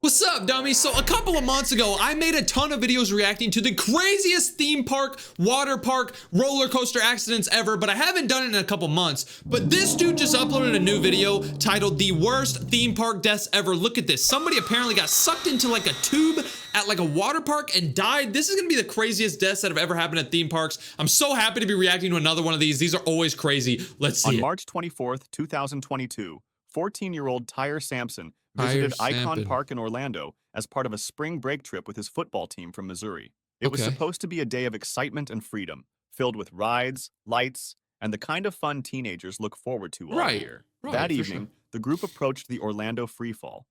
What's up, dummies? So a couple of months ago, I made a ton of videos reacting to the craziest theme park, water park, roller coaster accidents ever, but I haven't done it in a couple months. But this dude just uploaded a new video titled The Worst Theme Park Deaths Ever. Look at this. Somebody apparently got sucked into like a tube at like a water park and died. This is gonna be the craziest deaths that have ever happened at theme parks. I'm so happy to be reacting to another one of these. These are always crazy. Let's see. On March 24th, 2022, 14-year-old Tyre Sampson visited Icon Park in Orlando as part of a spring break trip with his football team from Missouri. It was supposed to be a day of excitement and freedom, filled with rides, lights, and the kind of fun teenagers look forward to all year. That evening, the group approached the Orlando freefall.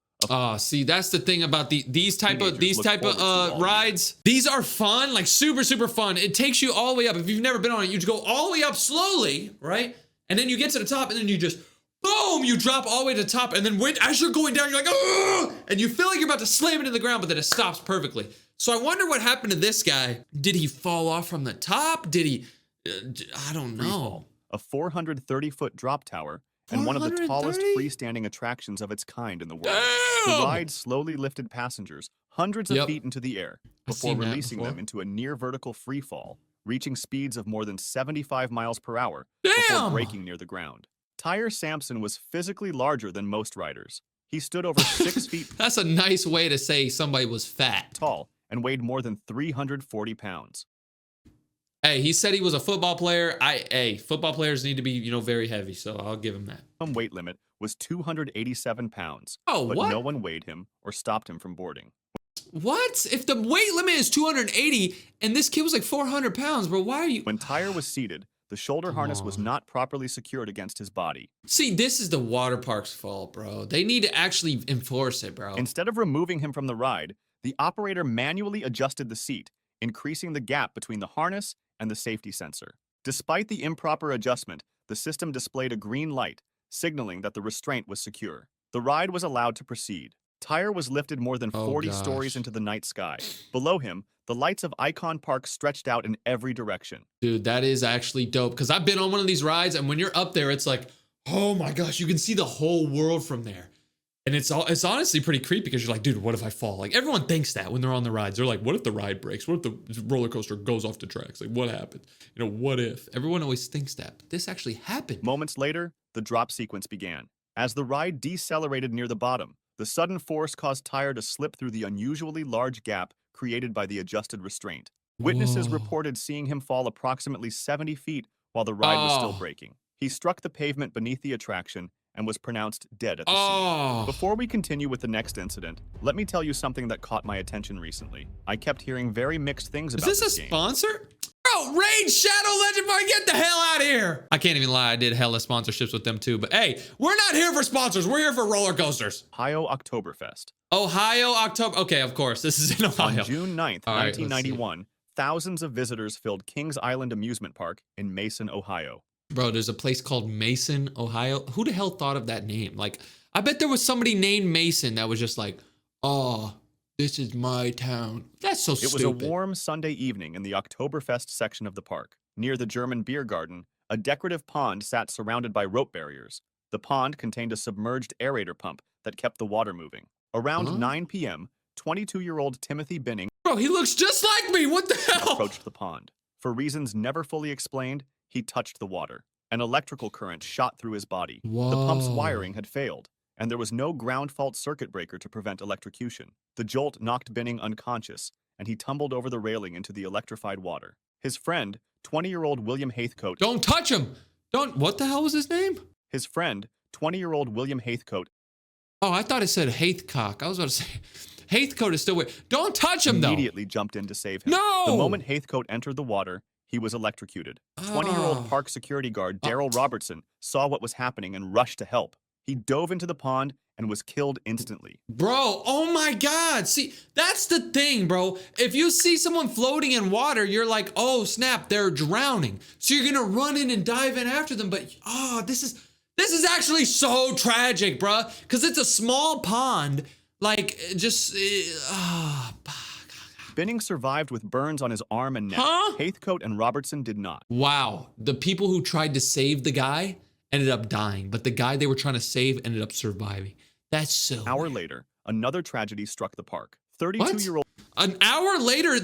See, that's the thing about these type of rides. These are fun, like super fun. It takes you all the way up. If you've never been on it, you just go all the way up slowly, right? And then you get to the top, and then you just boom, you drop all the way to the top, and then as you're going down, you're like, oh, and you feel like you're about to slam into the ground, but then it stops perfectly. So I wonder what happened to this guy. Did he fall off from the top? Did he? I don't know. A 430-foot drop tower and one of the tallest freestanding attractions of its kind in the world. The ride slowly lifted passengers hundreds of feet into the air before releasing them into a near vertical free fall, reaching speeds of more than 75 miles per hour before breaking near the ground. Tyre Sampson was physically larger than most riders. He stood over 6 feet. That's a nice way to say somebody was fat. Tall and weighed more than 340 pounds. Hey, he said he was a football player. Football players need to be, you know, very heavy, so I'll give him that. Weight limit was 287 pounds. Oh, but no one weighed him or stopped him from boarding. What? If the weight limit is 280 and this kid was like 400 pounds, bro, why are you? When Tyre was seated, the shoulder harness was not properly secured against his body. See, this is the water park's fault, bro. They need to actually enforce it, bro. Instead of removing him from the ride, the operator manually adjusted the seat, increasing the gap between the harness and the safety sensor. Despite the improper adjustment, the system displayed a green light, signaling that the restraint was secure. The ride was allowed to proceed. Tyre was lifted more than 40 stories into the night sky. Below him, the lights of Icon Park stretched out in every direction. Dude, that is actually dope, because I've been on one of these rides, and when you're up there, it's like, oh my gosh, you can see the whole world from there. And it's honestly pretty creepy, because you're like, dude, what if I fall? Like, everyone thinks that when they're on the rides. They're like, what if the ride breaks? What if the roller coaster goes off the tracks? Like, what happened? You know, what if? Everyone always thinks that, but this actually happened. Moments later, the drop sequence began. As the ride decelerated near the bottom, the sudden force caused Tyre to slip through the unusually large gap created by the adjusted restraint. Witnesses reported seeing him fall approximately 70 feet while the ride was still braking. He struck the pavement beneath the attraction and was pronounced dead at the scene. Before we continue with the next incident, let me tell you something that caught my attention recently. I kept hearing very mixed things about this game. Is this a sponsor? Bro, Raid Shadow Legend, get the hell out of here. I can't even lie, I did hella sponsorships with them too, but hey, we're not here for sponsors, we're here for roller coasters. Ohio Oktoberfest. Ohio October, okay, of course, this is in Ohio. On June 9th, 1991, thousands of visitors filled Kings Island Amusement Park in Mason, Ohio. Bro, there's a place called Mason, Ohio. Who the hell thought of that name? Like, I bet there was somebody named Mason that was just like, oh, this is my town. That's so stupid. It was a warm Sunday evening in the Oktoberfest section of the park. Near the German beer garden, a decorative pond sat surrounded by rope barriers. The pond contained a submerged aerator pump that kept the water moving. Around 9 p.m., 22-year-old Timothy Binning, bro, he looks just like me. What the hell? Approached the pond. For reasons never fully explained, he touched the water. An electrical current shot through his body. Whoa. The pump's wiring had failed, and there was no ground fault circuit breaker to prevent electrocution. The jolt knocked Binning unconscious, and he tumbled over the railing into the electrified water. His friend, 20-year-old William Haithcote... Don't touch him! What the hell was his name? His friend, 20-year-old William Haithcote... Oh, I thought it said Haithcock. I was about to say... Haithcote is still... Don't touch him, though! Immediately jumped in to save him. No! The moment Haithcote entered the water, he was electrocuted. 20-year-old park security guard Daryl Robertson saw what was happening and rushed to help. He dove into the pond and was killed instantly. Bro, oh my God. See, that's the thing, bro. If you see someone floating in water, you're like, oh snap, they're drowning. So you're gonna run in and dive in after them. But this is actually so tragic, bro. Because it's a small pond. Like, Binning survived with burns on his arm and neck. Haithcote and Robertson did not. Wow. The people who tried to save the guy ended up dying, but the guy they were trying to save ended up surviving. That's so An hour later, another tragedy struck the park. What? 32-year-old. An hour later,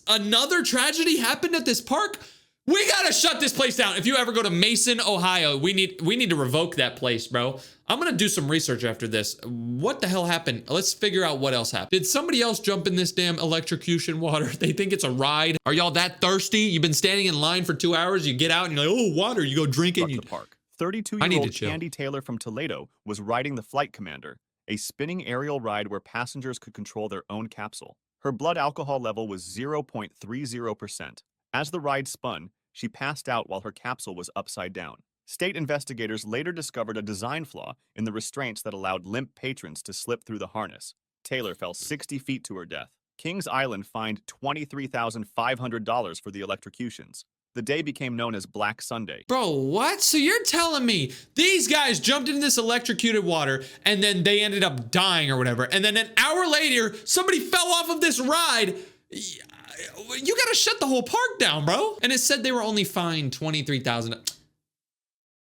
another tragedy happened at this park? We gotta shut this place down. If you ever go to Mason, Ohio, we need to revoke that place, bro. I'm gonna do some research after this. What the hell happened? Let's figure out what else happened. Did somebody else jump in this damn electrocution water? They think it's a ride. Are y'all that thirsty? You've been standing in line for 2 hours. You get out and you're like, oh, water. You go drinking. The park. 32-year-old chill. Candy Taylor from Toledo was riding the Flight Commander, a spinning aerial ride where passengers could control their own capsule. Her blood alcohol level was 0.30%. As the ride spun, she passed out while her capsule was upside down. State investigators later discovered a design flaw in the restraints that allowed limp patrons to slip through the harness. Taylor fell 60 feet to her death. Kings Island fined $23,500 for the electrocutions. The day became known as Black Sunday. Bro, what? So you're telling me these guys jumped into this electrocuted water and then they ended up dying or whatever, and then an hour later, somebody fell off of this ride? You gotta shut the whole park down, bro. And it said they were only fined $23,000.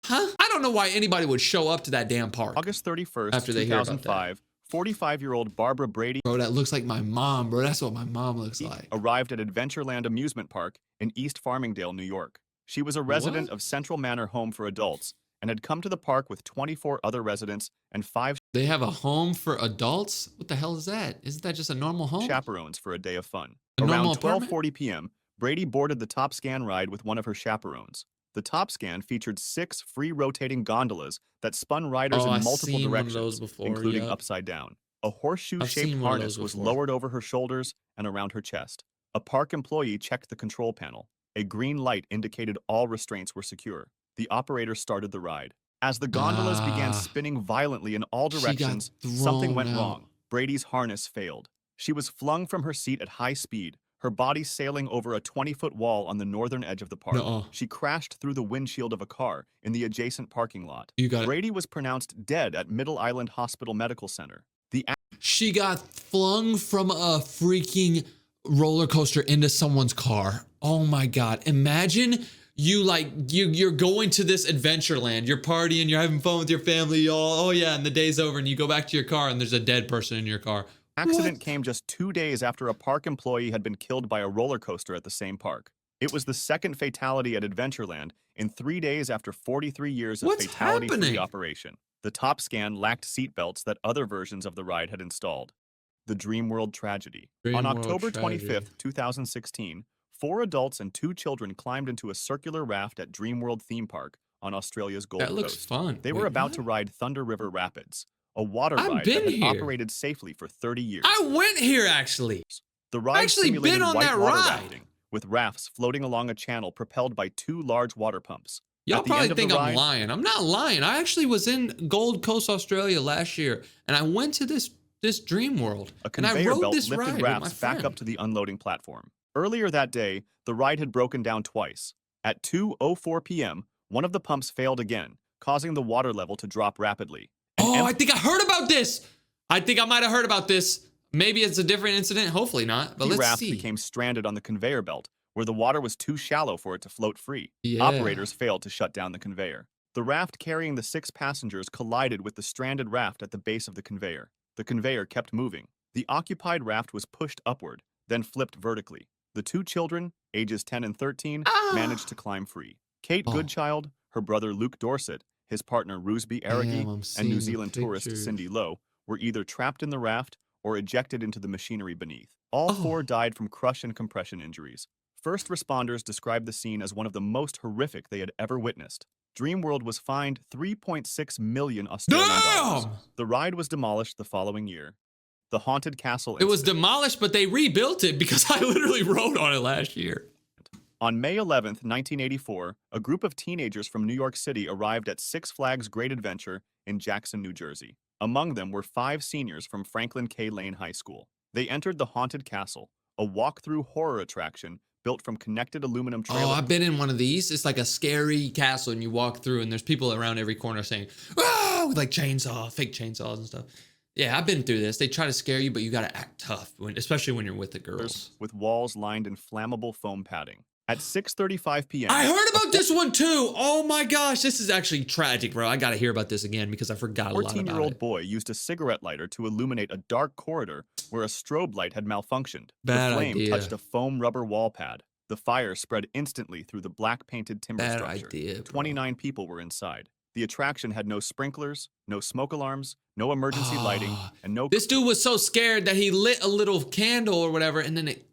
Huh? I don't know why anybody would show up to that damn park. August 31st, after they 2005, 45-year-old Barbara Brady, bro, that looks like my mom, bro. That's what my mom looks like. Arrived at Adventureland Amusement Park in East Farmingdale, New York. She was a resident What? of Central Manor Home for Adults and had come to the park with 24 other residents and 5 They have a home for adults? What the hell is that? Isn't that just a normal home? chaperones for a day of fun. A Around normal apartment? 12:40 p.m., Brady boarded the Top Scan ride with one of her chaperones. The Top Scan featured 6 free rotating gondolas that spun riders in multiple directions, including upside down. A horseshoe-shaped harness was lowered over her shoulders and around her chest. A park employee checked the control panel. A green light indicated all restraints were secure. The operator started the ride. As the gondolas began spinning violently in all directions, something went wrong. Brady's harness failed. She was flung from her seat at high speed, her body sailing over a 20-foot wall on the northern edge of the park. She crashed through the windshield of a car in the adjacent parking lot. Brady was pronounced dead at Middle Island Hospital Medical Center. She got flung from a freaking roller coaster into someone's car. Oh my God. Imagine you're going to this Adventureland, you're partying, you're having fun with your family, y'all. Oh yeah, and the day's over and you go back to your car and there's a dead person in your car. Accident came just 2 days after a park employee had been killed by a roller coaster at the same park. It was the second fatality at Adventureland in 3 days after 43 years of fatality-free operation. The Top Scan lacked seatbelts that other versions of the ride had installed. The Dreamworld tragedy. On October 25th, 2016, 4 adults and 2 children climbed into a circular raft at Dreamworld theme park on Australia's Gold Coast. That looks fun. They were about to ride Thunder River Rapids, a water ride that had operated safely for 30 years. I went here, actually. The ride simulated whitewater rafting, with rafts floating along a channel propelled by 2 large water pumps. Y'all probably think I'm lying. I'm not lying. I actually was in Gold Coast, Australia last year, and I went to this Dreamworld. A conveyor belt lifted rafts back up to the unloading platform. Earlier that day, the ride had broken down twice. At 2:04 p.m., one of the pumps failed again, causing the water level to drop rapidly. I think I heard about this. I think I might have heard about this. Maybe it's a different incident. Hopefully not, but let's see. The raft became stranded on the conveyor belt, where the water was too shallow for it to float free. Operators failed to shut down the conveyor. The raft carrying the 6 passengers collided with the stranded raft at the base of the conveyor. The conveyor kept moving. The occupied raft was pushed upward, then flipped vertically. The 2 children, ages 10 and 13, managed to climb free. Kate Goodchild, her brother Luke Dorset, his partner Rusby Arraghi, and New Zealand tourist Cindy Lowe were either trapped in the raft or ejected into the machinery beneath. All 4 died from crush and compression injuries. First responders described the scene as one of the most horrific they had ever witnessed. Dreamworld was fined $3.6 million Australian dollars. The ride was demolished the following year. The Haunted Castle incident. It was demolished, but they rebuilt it because I literally rode on it last year. On May 11th, 1984, a group of teenagers from New York City arrived at Six Flags Great Adventure in Jackson, New Jersey. Among them were 5 seniors from Franklin K. Lane High School. They entered the Haunted Castle, a walk-through horror attraction built from connected aluminum trailers. Oh, I've been in one of these. It's like a scary castle, and you walk through, and there's people around every corner saying, "Ah!" with like fake chainsaws and stuff. Yeah, I've been through this. They try to scare you, but you got to act tough, especially when you're with the girls. With walls lined in flammable foam padding. At 6:35 p.m. I heard about this one too. Oh my gosh, this is actually tragic, bro. I gotta hear about this again because I forgot a lot about it. 14-year-old boy used a cigarette lighter to illuminate a dark corridor where a strobe light had malfunctioned. Bad the flame idea. touched a foam rubber wall pad. The fire spread instantly through the black painted timber Bad structure. idea, bro. 29 people were inside. The attraction had no sprinklers, no smoke alarms, no emergency lighting, and no... This dude was so scared that he lit a little candle or whatever, and then it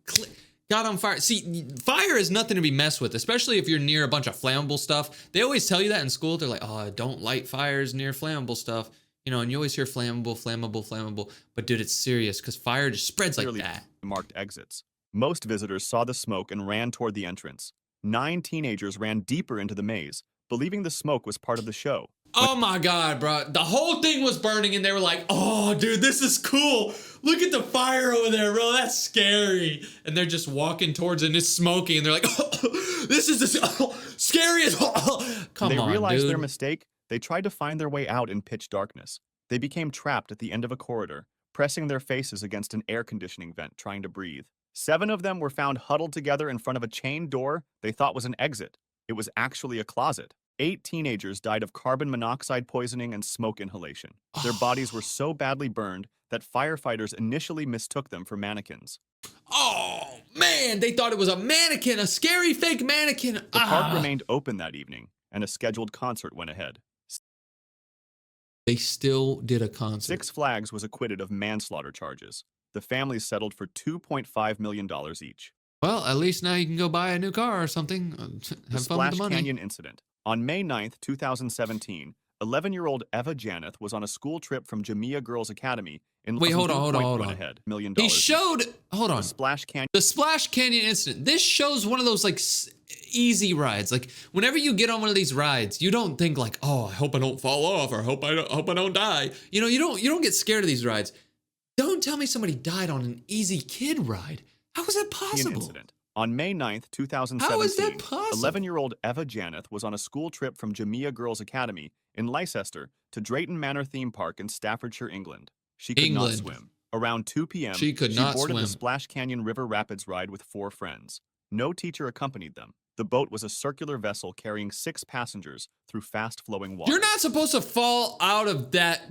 got on fire. See, fire is nothing to be messed with, especially if you're near a bunch of flammable stuff. They always tell you that in school. They're like, oh, don't light fires near flammable stuff. You know, and you always hear flammable, flammable, flammable. But dude, it's serious because fire just spreads like that. Marked exits. Most visitors saw the smoke and ran toward the entrance. 9 teenagers ran deeper into the maze, believing the smoke was part of the show. Oh my God, bro. The whole thing was burning and they were like, oh, dude, this is cool. Look at the fire over there, bro. That's scary. And they're just walking towards it and it's smoking. And they're like, oh, this is the scariest. Come on, They realized dude. their mistake. They tried to find their way out in pitch darkness. They became trapped at the end of a corridor, pressing their faces against an air conditioning vent, trying to breathe. 7 of them were found huddled together in front of a chain door they thought was an exit. It was actually a closet. 8 teenagers died of carbon monoxide poisoning and smoke inhalation. Their bodies were so badly burned that firefighters initially mistook them for mannequins. Oh, man. They thought it was a mannequin, a scary fake mannequin. The park remained open that evening, and a scheduled concert went ahead. They still did a concert. 6 Flags was acquitted of manslaughter charges. The families settled for $2.5 million each. Well, at least now you can go buy a new car or something. The Have fun with the Splash money. Canyon incident. On May 9th, 2017, 11-year-old Eva Janeth was on a school trip from Jamia Girls Academy in Wait, hold on. Ahead, $1 million. He showed, hold on. The Splash Canyon. The Splash Canyon incident. This shows one of those like easy rides. Like whenever you get on one of these rides, you don't think like, oh, I hope I don't fall off or hope I don't die. You know, you don't get scared of these rides. Don't tell me somebody died on an easy kid ride. How is that possible? Incident. On May 9th, 2017, How is that possible? 11-year-old Eva Janeth was on a school trip from Jamia Girls Academy in Leicester to Drayton Manor theme park in Staffordshire, England. She could not swim. Around 2 p.m., she boarded the Splash Canyon River Rapids ride with 4 friends. No teacher accompanied them. The boat was a circular vessel carrying 6 passengers through fast-flowing water. You're not supposed to fall out of that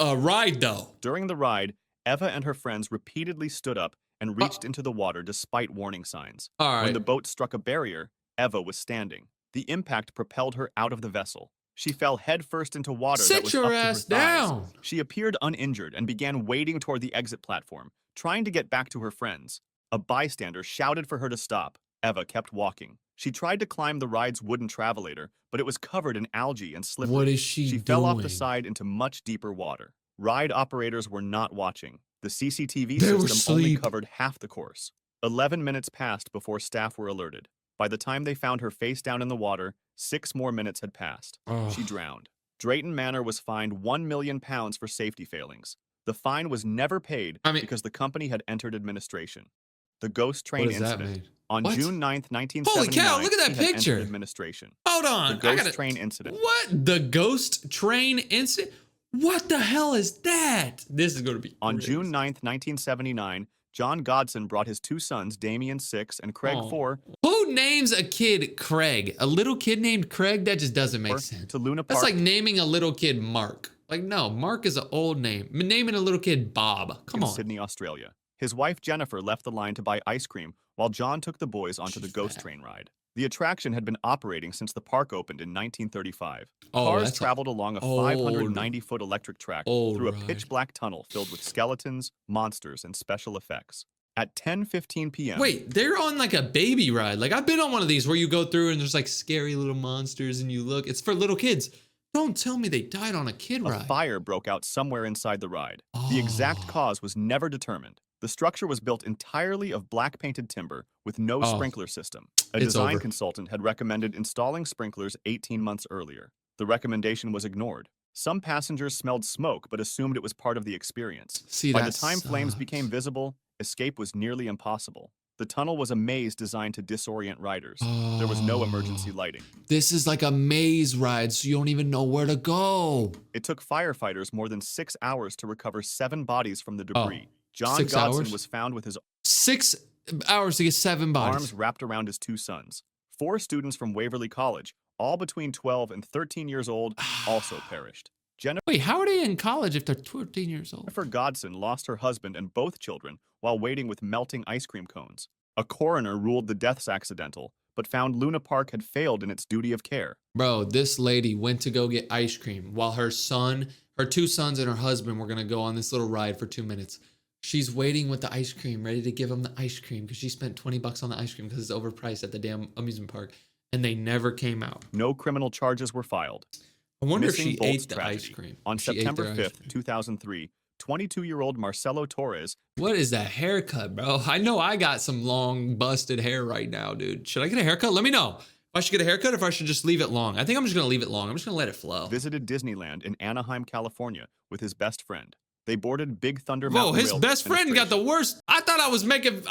ride, though. During the ride, Eva and her friends repeatedly stood up and reached into the water despite warning signs. All right. When the boat struck a barrier, Eva was standing. The impact propelled her out of the vessel. She fell headfirst into water that was up to her thighs. Down. She appeared uninjured and began wading toward the exit platform, trying to get back to her friends. A bystander shouted for her to stop. Eva kept walking. She tried to climb the ride's wooden travelator, but it was covered in algae and slippery. What is she doing? She fell off the side into much deeper water. Ride operators were not watching. The CCTV system only covered half the course. 11 minutes passed before staff were alerted. By the time they found her face down in the water, 6 more minutes had passed. She drowned. Drayton Manor was fined £1 million for safety failings. The fine was never paid because the company had entered administration. The ghost train incident. On June 9th, 1979, Holy cow, look at that picture. Administration. Hold on. The ghost train incident. What? The ghost train incident? What the hell is that? This is going to be On crazy. June 9th, 1979, John Godson brought his 2 sons, Damien 6 and Craig 4. Who names a kid Craig? A little kid named Craig? That just doesn't make sense. To Luna Park. That's like naming a little kid Mark. Like, no, Mark is an old name. Naming a little kid Bob. Come on. Sydney, Australia. His wife Jennifer left the line to buy ice cream while John took the boys onto the ghost train ride. The attraction had been operating since the park opened in 1935. Cars traveled along a 590-foot electric track through a pitch-black tunnel filled with skeletons, monsters, and special effects. At 10:15 p.m. Wait, they're on like a baby ride. Like I've been on one of these where you go through and there's like scary little monsters and you look. It's for little kids. Don't tell me they died on a kid ride. A fire broke out somewhere inside the ride. The exact cause was never determined. The structure was built entirely of black painted timber with no sprinkler system. A design consultant had recommended installing sprinklers 18 months earlier. The recommendation was ignored. Some passengers smelled smoke but assumed it was part of the experience. By the time flames became visible, escape was nearly impossible. The tunnel was a maze designed to disorient riders. There was no emergency lighting. This is like a maze ride, so you don't even know where to go. It took firefighters more than 6 hours to recover 7 bodies from the debris. John 6 Godson hours? was found with his... 6 hours to get 7 bodies. Arms wrapped around his 2 sons. 4 students from Waverly College, all between 12 and 13 years old, also perished. Wait, how are they in college if they're 14 years old? Jennifer Godson lost her husband and both children while waiting with melting ice cream cones. A coroner ruled the deaths accidental, but found Luna Park had failed in its duty of care. Bro, this lady went to go get ice cream while her 2 sons and her husband were gonna go on this little ride for 2 minutes. She's waiting with the ice cream, ready to give them the ice cream because she spent 20 bucks on the ice cream because it's overpriced at the damn amusement park, and they never came out. No criminal charges were filed. I wonder Missing if she Bolt's ate the tragedy. ice cream. On She ate September their ice 5th, cream. 2003, 22-year-old Marcelo Torres. What is that haircut, bro? I know I got some long busted hair right now, dude. Should I get a haircut? Let me know if I should get a haircut or if I should just leave it long. I think I'm just gonna leave it long. I'm just gonna let it flow. Visited Disneyland in Anaheim, California with his best friend. They boarded Big Thunder Whoa, Mountain his Railroad best friend got the worst. I thought I was making.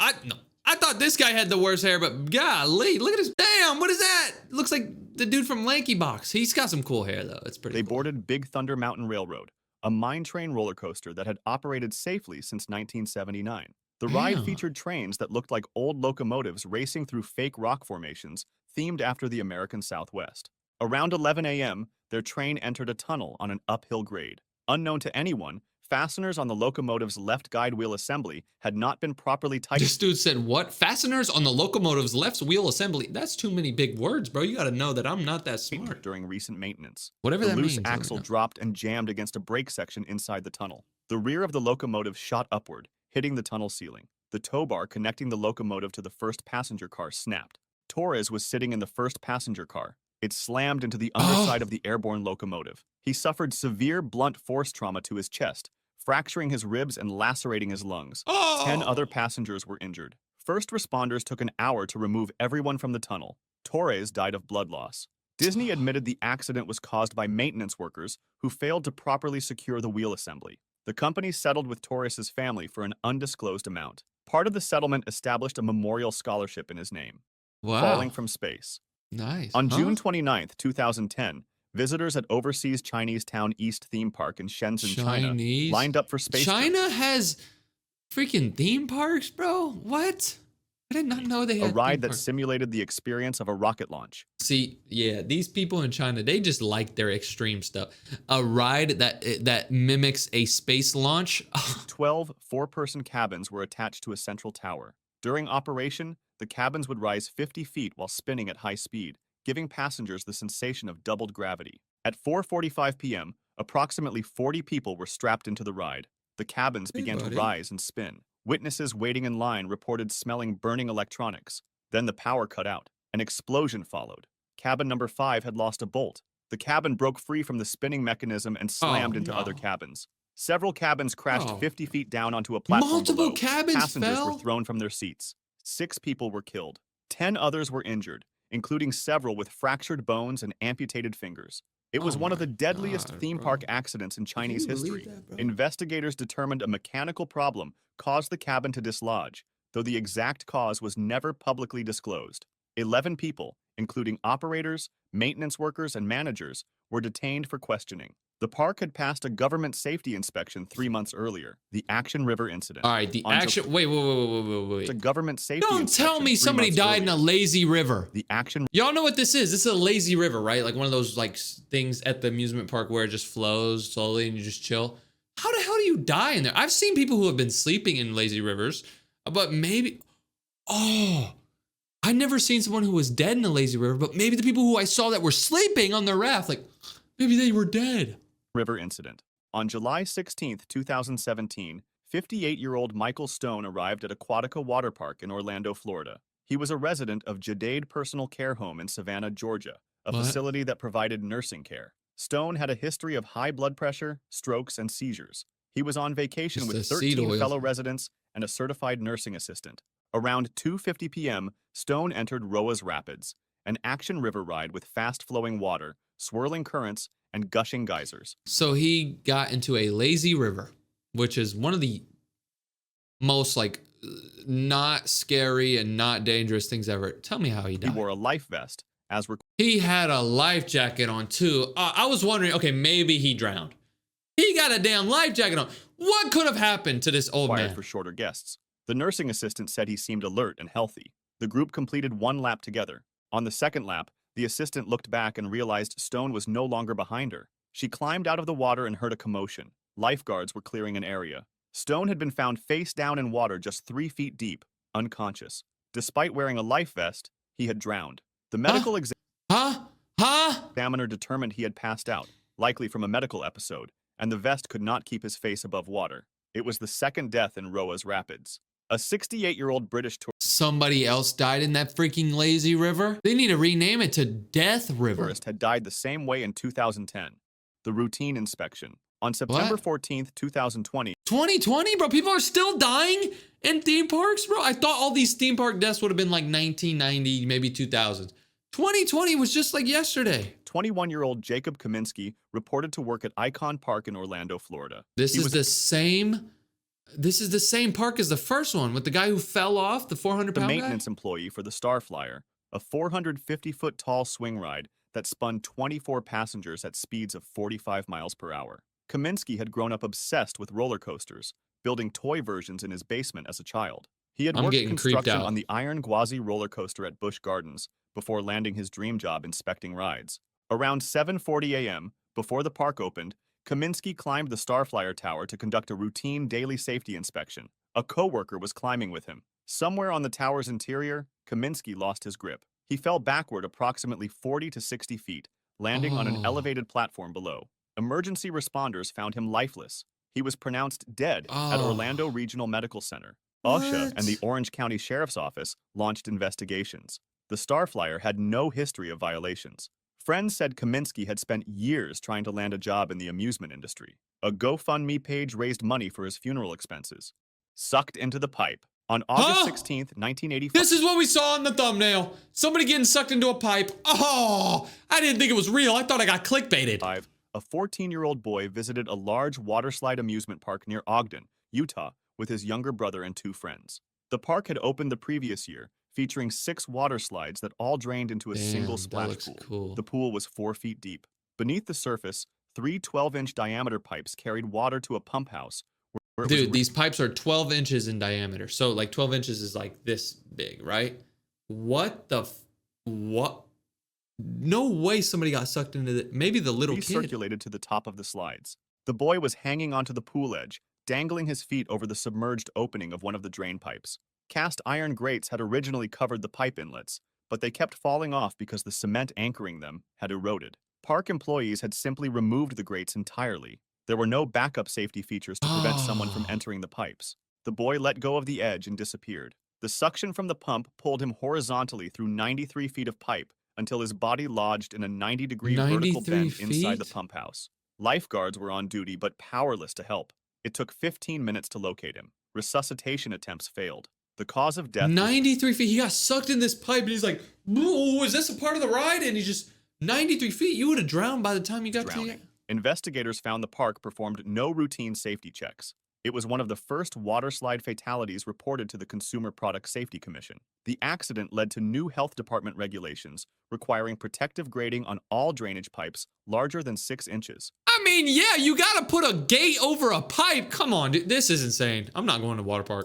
I thought this guy had the worst hair, but golly, look at his. Damn, what is that? Looks like the dude from Lanky Box. He's got some cool hair though. It's pretty. They cool. boarded Big Thunder Mountain Railroad, a mine train roller coaster that had operated safely since 1979. The ride Damn. featured trains that looked like old locomotives racing through fake rock formations themed after the American Southwest. Around 11 a.m., their train entered a tunnel on an uphill grade. Unknown to anyone, fasteners on the locomotive's left guide wheel assembly had not been properly tightened. This dude said what? Fasteners on the locomotive's left wheel assembly. That's too many big words, bro. You got to know that I'm not that smart. During recent maintenance. Whatever The that loose means. axle dropped and jammed against a brake section inside the tunnel. The rear of the locomotive shot upward, hitting the tunnel ceiling. The tow bar connecting the locomotive to the first passenger car snapped. Torres was sitting in the first passenger car. It slammed into the underside of the airborne locomotive. He suffered severe blunt force trauma to his chest, fracturing his ribs and lacerating his lungs. 10 other passengers were injured. First responders took an hour to remove everyone from the tunnel. Torres died of blood loss. Disney admitted the accident was caused by maintenance workers who failed to properly secure the wheel assembly. The company settled with Torres' family for an undisclosed amount. Part of the settlement established a memorial scholarship in his name. Wow. Falling from space. Nice. On June 29th, 2010, visitors at Overseas Chinese Town East Theme Park in Shenzhen, China, lined up for space. China has freaking theme parks, bro? What? I did not know they had a ride theme that parks. simulated the experience of a rocket launch. See, yeah, these people in China, they just like their extreme stuff. A ride that mimics a space launch. 12 four-person cabins were attached to a central tower. During operation, the cabins would rise 50 feet while spinning at high speed, giving passengers the sensation of doubled gravity. At 4:45 p.m., approximately 40 people were strapped into the ride. The cabins began to rise and spin. Witnesses waiting in line reported smelling burning electronics. Then the power cut out. An explosion followed. Cabin number 5 had lost a bolt. The cabin broke free from the spinning mechanism and slammed into other cabins. Several cabins crashed 50 feet down onto a platform Multiple below. cabins Passengers fell? were thrown from their seats. 6 people were killed. 10 others were injured, including several with fractured bones and amputated fingers. It was one of the deadliest theme park accidents in Chinese history. Investigators determined a mechanical problem caused the cabin to dislodge, though the exact cause was never publicly disclosed. 11 people, including operators, maintenance workers, and managers, were detained for questioning. The park had passed a government safety inspection 3 months earlier, the Action River incident. All right, the action. Wait. It's a government safety Don't tell me somebody died in a lazy river. The Action. Y'all know what this is? This is a lazy river, right? Like one of those like things at the amusement park where it just flows slowly and you just chill. How the hell do you die in there? I've seen people who have been sleeping in lazy rivers, but maybe. Oh, I never seen someone who was dead in a lazy river, but maybe the people who I saw that were sleeping on the raft, like maybe they were dead. River incident. On July 16, 2017, 58-year-old Michael Stone arrived at Aquatica Waterpark in Orlando, Florida. He was a resident of Jadade Personal Care Home in Savannah, Georgia, a facility that provided nursing care. Stone had a history of high blood pressure, strokes, and seizures. He was on vacation with 13 fellow residents and a certified nursing assistant. Around 2:50 p.m., Stone entered Roa's Rapids, an action river ride with fast-flowing water, swirling currents, and gushing geysers. So he got into a lazy river, which is one of the most like not scary and not dangerous things ever. Tell me how he died. He wore a life vest. He had a life jacket on too. I was wondering, okay, maybe he drowned. He got a damn life jacket on. What could have happened to this old man? For shorter guests. The nursing assistant said he seemed alert and healthy. The group completed one lap together. On the second lap, the assistant looked back and realized Stone was no longer behind her. She climbed out of the water and heard a commotion. Lifeguards were clearing an area. Stone had been found face down in water just 3 feet deep, unconscious. Despite wearing a life vest, he had drowned. The medical examiner determined he had passed out, likely from a medical episode, and the vest could not keep his face above water. It was the second death in Roa's Rapids. A 68-year-old British Somebody else died in that freaking lazy river? They need to rename it to Death River. tourist had died the same way in 2010. The routine inspection. On September 14th, 2020. 2020, bro? People are still dying in theme parks, bro? I thought all these theme park deaths would have been like 1990, maybe 2000. 2020 was just like yesterday. 21-year-old Jacob Kaminsky reported to work at Icon Park in Orlando, Florida. This is the same park as the first one with the guy who fell off, the 400-pound guy? The maintenance employee for the Star Flyer, a 450-foot tall swing ride that spun 24 passengers at speeds of 45 miles per hour. Kaminsky had grown up obsessed with roller coasters, building toy versions in his basement as a child. He had worked construction on the Iron Gwazi roller coaster at Busch Gardens before landing his dream job inspecting rides. Around 7:40 a.m., before the park opened, Kaminsky climbed the Starflyer Tower to conduct a routine daily safety inspection. A coworker was climbing with him. Somewhere on the tower's interior, Kaminsky lost his grip. He fell backward approximately 40 to 60 feet, landing on an elevated platform below. Emergency responders found him lifeless. He was pronounced dead at Orlando Regional Medical Center. OSHA and the Orange County Sheriff's Office launched investigations. The Starflyer had no history of violations. Friends said Kaminsky had spent years trying to land a job in the amusement industry. A GoFundMe page raised money for his funeral expenses. Sucked into the pipe. On August 16th, 1985. This is what we saw in the thumbnail. Somebody getting sucked into a pipe. Oh, I didn't think it was real. I thought I got clickbaited. A 14-year-old boy visited a large waterslide amusement park near Ogden, Utah, with his younger brother and 2 friends. The park had opened the previous year, featuring 6 water slides that all drained into a single splash pool. Cool. The pool was 4 feet deep. Beneath the surface, 3 12-inch diameter pipes carried water to a pump house. Dude, these pipes are 12 inches in diameter. So like 12 inches is like this big, right? What? No way somebody got sucked into it. Maybe the little kid. Circulated to the top of the slides. The boy was hanging onto the pool edge, dangling his feet over the submerged opening of one of the drain pipes. Cast iron grates had originally covered the pipe inlets, but they kept falling off because the cement anchoring them had eroded. Park employees had simply removed the grates entirely. There were no backup safety features to prevent someone from entering the pipes. The boy let go of the edge and disappeared. The suction from the pump pulled him horizontally through 93 feet of pipe until his body lodged in a 90-degree vertical bend inside the pump house. Lifeguards were on duty but powerless to help. It took 15 minutes to locate him. Resuscitation attempts failed. The cause of death 93 feet. He got sucked in this pipe and he's like, "Whoa, is this a part of the ride?" And he's just 93 feet. You would have drowned by the time you got to the... Investigators found the park performed no routine safety checks. It was one of the first waterslide fatalities reported to the Consumer Product Safety Commission. The accident led to new health department regulations requiring protective grading on all drainage pipes larger than 6 inches. I mean, yeah, you gotta put a gate over a pipe. Come on, dude. This is insane. I'm not going to Waterpark.